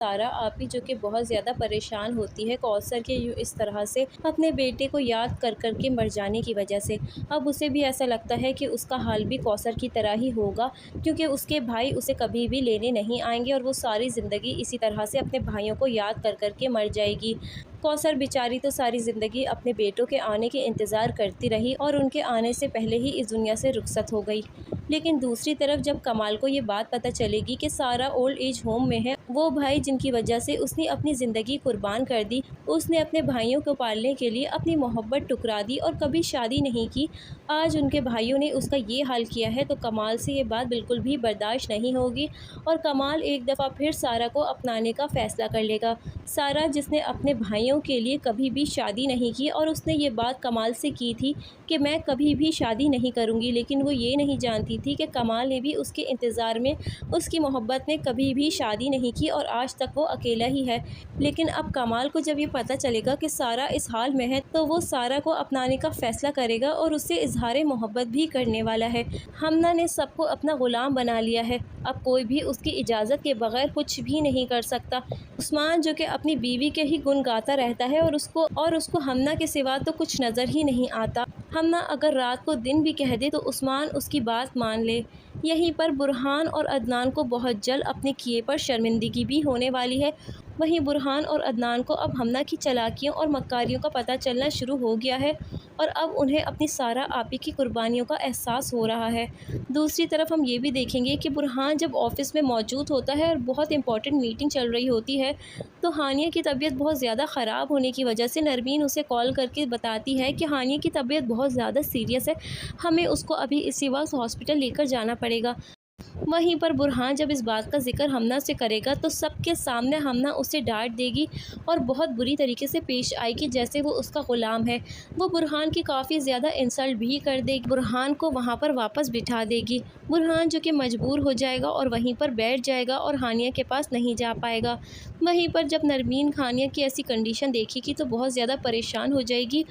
سارا آپی جو کہ بہت زیادہ پریشان ہوتی ہے کوثر کے اس طرح سے اپنے بیٹے کو یاد کر کر کے مر جانے کی وجہ سے۔ اب اسے بھی ایسا لگتا ہے کہ اس کا حال بھی کوثر کی طرح ہی ہوگا، کیونکہ اس کے بھائی اسے کبھی بھی لینے نہیں آئیں گے اور وہ ساری زندگی اسی طرح سے اپنے بھائیوں کو یاد کر کر کے مر جائے گی۔ کوثر بیچاری تو ساری زندگی اپنے بیٹوں کے آنے کے انتظار کرتی رہی اور ان کے آنے سے پہلے ہی اس دنیا سے رخصت ہو گئی۔ لیکن دوسری طرف جب کمال کو یہ بات پتہ چلے گی کہ سارا اولڈ ایج ہوم میں ہے، وہ بھائی جن کی وجہ سے اس نے اپنی زندگی قربان کر دی، اس نے اپنے بھائیوں کو پالنے کے لیے اپنی محبت ٹکرا دی اور کبھی شادی نہیں کی، آج ان کے بھائیوں نے اس کا یہ حال کیا ہے تو کمال سے یہ بات بالکل بھی برداشت نہیں ہوگی اور کمال ایک دفعہ پھر سارا کو اپنانے کا فیصلہ کر لے گا۔ سارا جس نے اپنے بھائیوں کے لیے کبھی بھی شادی نہیں کی اور اس نے یہ بات کمال سے کی تھی کہ میں کبھی بھی شادی نہیں کروں گی، لیکن وہ یہ نہیں جانتی تھی کہ کمال نے بھی اس کے انتظار میں، اس کی محبت میں کبھی بھی شادی نہیں کی اور آج تک وہ اکیلا ہی ہے۔ لیکن اب کمال کو جب یہ پتہ چلے گا کہ سارا اس حال میں ہے تو وہ سارا کو اپنانے کا فیصلہ کرے گا اور اس سے اظہار محبت بھی کرنے والا ہے۔ ہمنا نے سب کو اپنا غلام بنا لیا ہے، اب کوئی بھی اس کی اجازت کے بغیر کچھ بھی نہیں کر سکتا۔ عثمان جو کہ اپنی بیوی کے ہی گن گاتا رہتا ہے اور اس کو ہمنا کے سوا تو کچھ نظر ہی نہیں آتا۔ ہمنا اگر رات کو دن بھی کہہ دے تو عثمان اس کی بات مان لے۔ یہیں پر برہان اور عدنان کو بہت جلد اپنے کیے پر شرمندگی بھی ہونے والی ہے۔ وہیں برہان اور عدنان کو اب ہمنا کی چالاکیوں اور مکاریوں کا پتہ چلنا شروع ہو گیا ہے اور اب انہیں اپنی سارا آپی کی قربانیوں کا احساس ہو رہا ہے۔ دوسری طرف ہم یہ بھی دیکھیں گے کہ برہان جب آفس میں موجود ہوتا ہے اور بہت امپورٹنٹ میٹنگ چل رہی ہوتی ہے تو ہانیہ کی طبیعت بہت زیادہ خراب ہونے کی وجہ سے نرمین اسے کال کر کے بتاتی ہے کہ ہانیہ کی طبیعت بہت زیادہ سیریس ہے، ہمیں اس کو ابھی اسی وقت ہاسپٹل لے کر جانا پڑے گا۔ وہیں پر برہان جب اس بات کا ذکر ہمنا سے کرے گا تو سب کے سامنے ہمنا اسے ڈانٹ دے گی اور بہت بری طریقے سے پیش آئے گی جیسے وہ اس کا غلام ہے۔ وہ برہان کی کافی زیادہ انسلٹ بھی کر دے گی، برہان کو وہاں پر واپس بٹھا دے گی۔ برہان جو کہ مجبور ہو جائے گا اور وہیں پر بیٹھ جائے گا اور ہانیہ کے پاس نہیں جا پائے گا۔ وہیں پر جب نرمین ہانیہ کی ایسی کنڈیشن دیکھے گی تو بہت زیادہ پریشان ہو جائے گی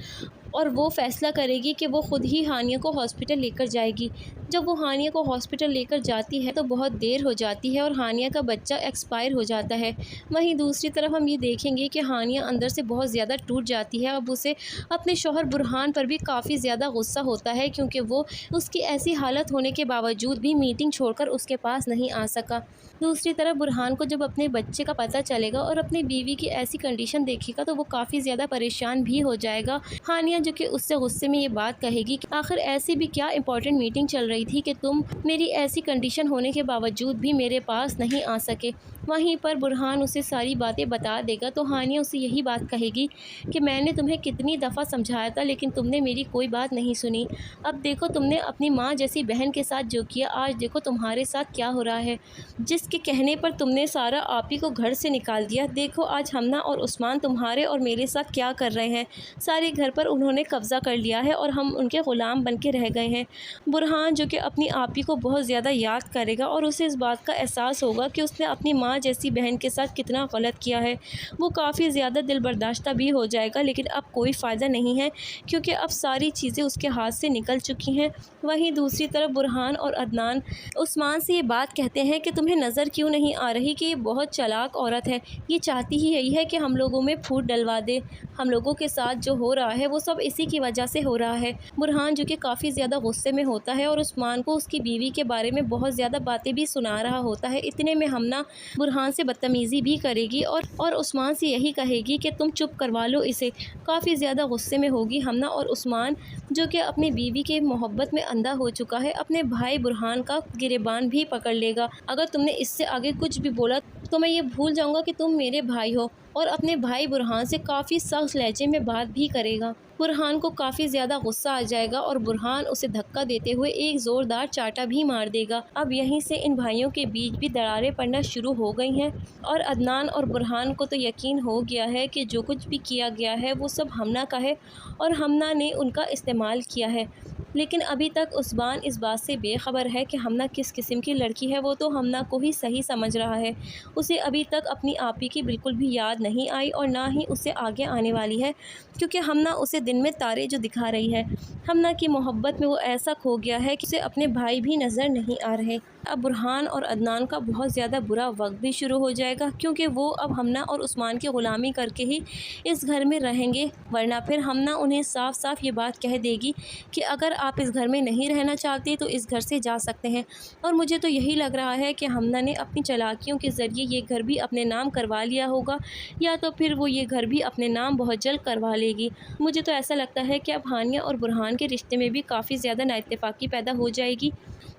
اور وہ فیصلہ کرے گی کہ وہ خود ہی ہانیہ کو ہاسپٹل لے کر جائے گی۔ جب وہ ہانیہ کو ہاسپٹل لے کر جاتی ہے تو بہت دیر ہو جاتی ہے اور ہانیہ کا بچہ ایکسپائر ہو جاتا ہے۔ وہیں دوسری طرف ہم یہ دیکھیں گے کہ ہانیہ اندر سے بہت زیادہ ٹوٹ جاتی ہے، اب اسے اپنے شوہر برہان پر بھی کافی زیادہ غصہ ہوتا ہے کیونکہ وہ اس کی ایسی حالت ہونے کے باوجود بھی میٹنگ چھوڑ کر اس کے پاس نہیں آ سکا۔ دوسری طرف برہان کو جب اپنے بچے کا پتہ چلے گا اور اپنی بیوی کی ایسی کنڈیشن دیکھے گا تو وہ کافی زیادہ پریشان بھی ہو جائے گا۔ ہانیہ جو کہ اس سے غصے میں یہ بات کہے گی کہ آخر ایسی بھی کیا امپورٹنٹ میٹنگ چل رہی تھی کہ تم میری ایسی کنڈیشن ہونے کے باوجود بھی میرے پاس نہیں آ سکے۔ وہیں پر برہان اسے ساری باتیں بتا دے گا تو ہانیہ اسے یہی بات کہے گی کہ میں نے تمہیں کتنی دفعہ سمجھایا تھا لیکن تم نے میری کوئی بات نہیں سنی، اب دیکھو تم نے اپنی ماں جیسی بہن کے ساتھ جو کیا، آج دیکھو تمہارے ساتھ کیا ہو رہا ہے، جس کے کہنے پر تم نے سارا آپی کو گھر سے نکال دیا، دیکھو آج ہمنا اور عثمان تمہارے اور میرے ساتھ کیا کر رہے ہیں، سارے گھر پر انہوں نے قبضہ کر لیا ہے اور ہم ان کے غلام بن کے رہ گئے ہیں۔ برہان جو کہ اپنی آپی کو بہت زیادہ یاد کرے گا اور اسے اس بات کا احساس ہوگا کہ اس نے اپنی ماں جیسی بہن کے ساتھ کتنا غلط کیا ہے، وہ کافی زیادہ دل برداشتہ بھی ہو جائے گا لیکن اب کوئی فائدہ نہیں ہے کیونکہ اب ساری چیزیں اس کے ہاتھ سے نکل چکی ہیں۔ وہیں دوسری طرف برہان اور عدنان عثمان سے یہ بات کہتے ہیں کہ تمہیں نظر کیوں نہیں آ رہی کہ یہ بہت چالاک عورت ہے، یہ چاہتی ہی یہی ہے کہ ہم لوگوں میں پھوٹ ڈلوا دے، ہم لوگوں کے ساتھ جو ہو رہا ہے وہ سب اسی کی وجہ سے ہو رہا ہے۔ برہان جو کہ کافی زیادہ غصے میں ہوتا ہے اور عثمان کو اس کی بیوی کے بارے میں بہت زیادہ باتیں بھی سنا رہا ہوتا ہے، اتنے میں ہمنا برہان سے بدتمیزی بھی کرے گی اور عثمان سے یہی کہے گی کہ تم چپ کروا لو اسے۔ کافی زیادہ غصے میں ہوگی ہمنا اور عثمان جو کہ اپنی بیوی کے محبت میں اندھا ہو چکا ہے اپنے بھائی برہان کا گریبان بھی پکڑ لے گا، اگر تم نے اس سے آگے کچھ بھی بولا تو میں یہ بھول جاؤں گا کہ تم میرے بھائی ہو، اور اپنے بھائی برہان سے کافی سخت لہجے میں بات بھی کرے گا۔ برہان کو کافی زیادہ غصہ آ جائے گا اور برہان اسے دھکا دیتے ہوئے ایک زوردار چاٹا بھی مار دے گا۔ اب یہیں سے ان بھائیوں کے بیچ بھی دراڑیں پڑنا شروع ہو گئی ہیں اور عدنان اور برہان کو تو یقین ہو گیا ہے کہ جو کچھ بھی کیا گیا ہے وہ سب ہمنا کا ہے اور ہمنا نے ان کا استعمال کیا ہے۔ لیکن ابھی تک عثمان اس بات سے بے خبر ہے کہ ہمنا کس قسم کی لڑکی ہے۔ وہ تو ہمنا کو ہی صحیح سمجھ رہا ہے۔ اسے ابھی تک اپنی آپی کی بالکل بھی یاد نہیں آئی اور نہ ہی اسے آگے آنے والی ہے، کیونکہ ہمنا اسے دن میں تارے جو دکھا رہی ہے۔ ہمنا کی محبت میں وہ ایسا کھو گیا ہے کہ اسے اپنے بھائی بھی نظر نہیں آ رہے۔ اب برہان اور عدنان کا بہت زیادہ برا وقت بھی شروع ہو جائے گا، کیونکہ وہ اب ہمنا اور عثمان کی غلامی کر کے ہی اس گھر میں رہیں گے، ورنہ پھر ہمنا انہیں صاف صاف یہ بات کہہ دے گی کہ اگر آپ اس گھر میں نہیں رہنا چاہتے تو اس گھر سے جا سکتے ہیں۔ اور مجھے تو یہی لگ رہا ہے کہ ہمنا نے اپنی چالاکیوں کے ذریعے یہ گھر بھی اپنے نام کروا لیا ہوگا، یا تو پھر وہ یہ گھر بھی اپنے نام بہت جلد کروا لے گی۔ مجھے تو ایسا لگتا ہے کہ اب ہانیہ اور برہان کے رشتے میں بھی کافی زیادہ نااتفاقی پیدا ہو جائے گی۔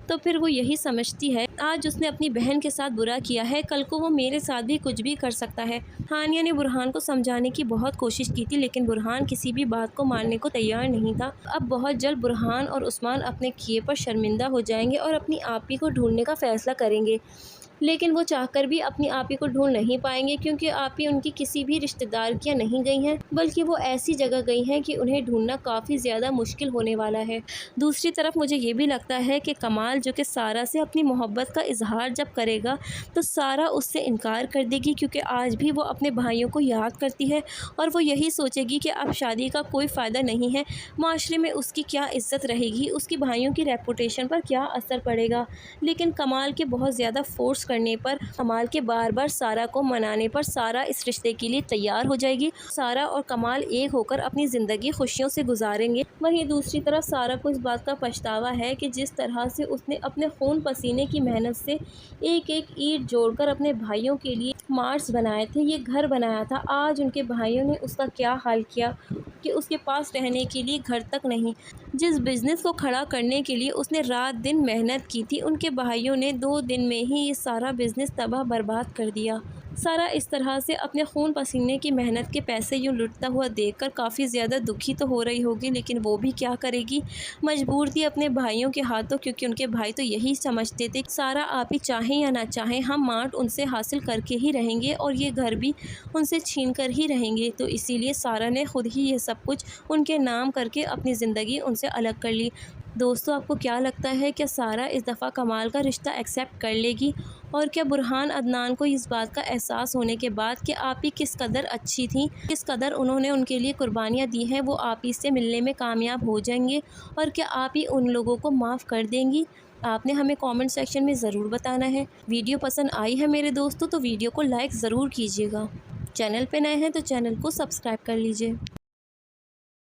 تو پھر وہ یہی سمجھتی ہے آج اس نے اپنی بہن کے ساتھ برا کیا ہے، کل کو وہ میرے ساتھ بھی کچھ بھی کر سکتا ہے۔ ہانیہ نے برہان کو سمجھانے کی بہت کوشش کی تھی، لیکن برہان کسی بھی بات کو ماننے کو تیار نہیں تھا۔ اب بہت جلد برہان اور عثمان اپنے کیے پر شرمندہ ہو جائیں گے اور اپنی آپی کو ڈھونڈنے کا فیصلہ کریں گے، لیکن وہ چاہ کر بھی اپنی آپی کو ڈھونڈ نہیں پائیں گے، کیونکہ آپی ان کی کسی بھی رشتہ دار کیا نہیں گئی ہیں، بلکہ وہ ایسی جگہ گئی ہیں کہ انہیں ڈھونڈنا کافی زیادہ مشکل ہونے والا ہے۔ دوسری طرف مجھے یہ بھی لگتا ہے کہ کمال جو کہ سارہ سے اپنی محبت کا اظہار جب کرے گا تو سارہ اس سے انکار کر دے گی، کیونکہ آج بھی وہ اپنے بھائیوں کو یاد کرتی ہے اور وہ یہی سوچے گی کہ اب شادی کا کوئی فائدہ نہیں ہے، معاشرے میں اس کی کیا عزت رہے گی، اس کی بھائیوں کی ریپوٹیشن پر کیا اثر پڑے گا۔ لیکن کمال کے بہت زیادہ فورس کرنے پر، کمال کے بار بار سارہ کو منانے پر سارہ اس رشتے کے لیے تیار ہو جائے گی۔ سارہ اور کمال ایک ہو کر اپنی زندگی خوشیوں سے گزاریں گے۔ وہیں دوسری طرف سارہ کو اس بات کا پچھتاوا ہے کہ جس طرح سے اس نے اپنے خون پسینے کی محنت سے ایک ایک اینٹ جوڑ کر اپنے بھائیوں کے لیے مارٹس بنائے تھے، یہ گھر بنایا تھا، آج ان کے بھائیوں نے اس کا کیا حال کیا کہ اس کے پاس رہنے کے لیے گھر تک نہیں۔ جس بزنس کو کھڑا کرنے کے لیے اس نے رات دن محنت کی تھی، ان کے بھائیوں نے 2 دن میں ہی یہ سارا بزنس تباہ برباد کر دیا۔ سارہ اس طرح سے اپنے خون پسینے کی محنت کے پیسے یوں لٹتا ہوا دیکھ کر کافی زیادہ دکھی تو ہو رہی ہوگی، لیکن وہ بھی کیا کرے گی، مجبور تھی اپنے بھائیوں کے ہاتھوں، کیونکہ ان کے بھائی تو یہی سمجھتے تھے سارہ آپی چاہیں یا نہ چاہیں ہم مارٹ ان سے حاصل کر کے ہی رہیں گے اور یہ گھر بھی ان سے چھین کر ہی رہیں گے۔ تو اسی لیے سارہ نے خود ہی یہ سب کچھ ان کے نام کر کے اپنی زندگی ان سے الگ کر لی۔ دوستو، آپ کو کیا لگتا ہے کہ سارہ اس دفعہ کمال کا رشتہ ایکسیپٹ کر لے گی؟ اور کیا برہان عدنان کو اس بات کا احساس ہونے کے بعد کہ آپی کس قدر اچھی تھیں، کس قدر انہوں نے ان کے لیے قربانیاں دی ہیں، وہ آپی سے ملنے میں کامیاب ہو جائیں گے؟ اور کیا آپی ان لوگوں کو معاف کر دیں گی؟ آپ نے ہمیں کامنٹ سیکشن میں ضرور بتانا ہے۔ ویڈیو پسند آئی ہے میرے دوستوں تو ویڈیو کو لائک ضرور کیجیے گا۔ چینل پہ نئے ہیں تو چینل کو سبسکرائب کر لیجیے۔